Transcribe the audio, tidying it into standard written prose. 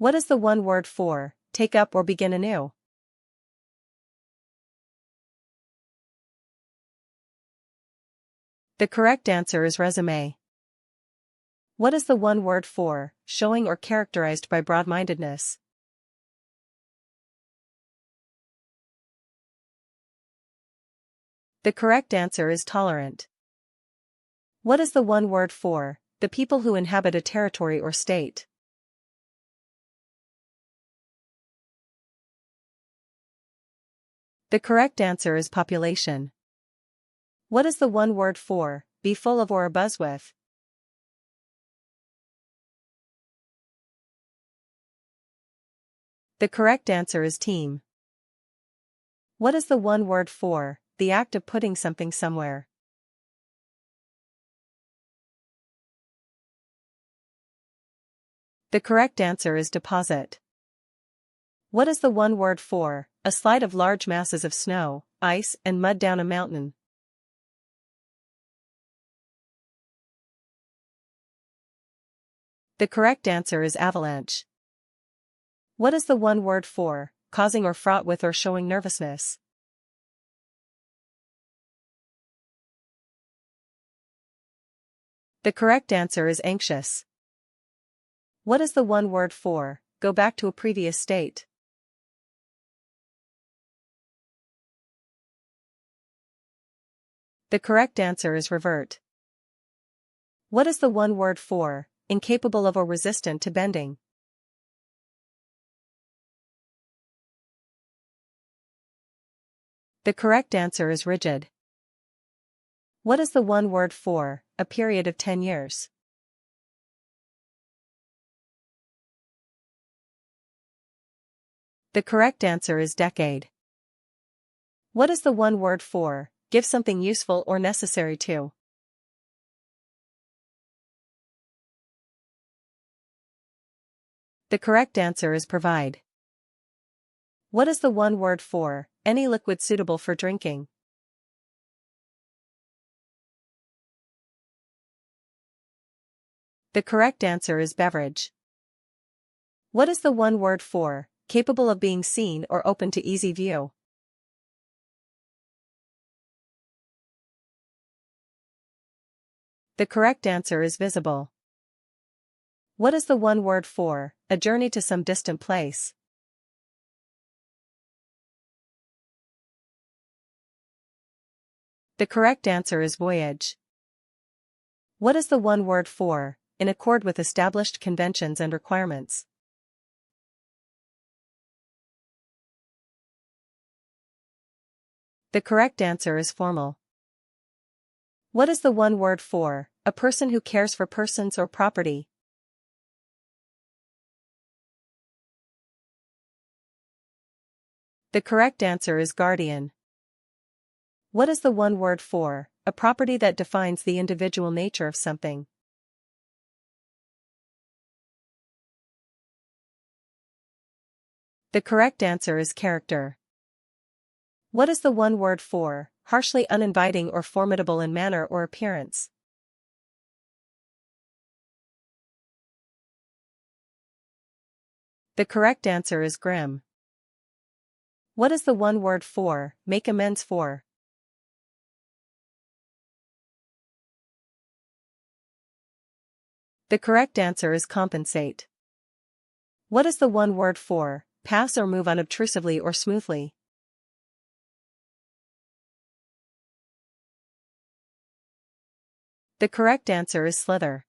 What is the one word for take up or begin anew? The correct answer is resume. What is the one word for showing or characterized by broad-mindedness? The correct answer is tolerant. What is the one word for the people who inhabit a territory or state? The correct answer is population. What is the one word for be full of or abuzz with? The correct answer is team. What is the one word for the act of putting something somewhere? The correct answer is deposit. What is the one word for a slide of large masses of snow, ice, and mud down a mountain? The correct answer is avalanche. What is the one word for causing or fraught with or showing nervousness? The correct answer is anxious. What is the one word for go back to a previous state? The correct answer is revert. What is the one word for incapable of or resistant to bending? The correct answer is rigid. What is the one word for a period of 10 years? The correct answer is decade. What is the one word for give something useful or necessary to? The correct answer is provide. What is the one word for any liquid suitable for drinking? The correct answer is beverage. What is the one word for capable of being seen or open to easy view? The correct answer is visible. What is the one word for a journey to some distant place? The correct answer is voyage. What is the one word for in accord with established conventions and requirements? The correct answer is formal. What is the one word for a person who cares for persons or property? The correct answer is guardian. What is the one word for a property that defines the individual nature of something? The correct answer is character. What is the one word for harshly uninviting or formidable in manner or appearance? The correct answer is grim. What is the one word for make amends for? The correct answer is compensate. What is the one word for pass or move unobtrusively or smoothly? The correct answer is slither.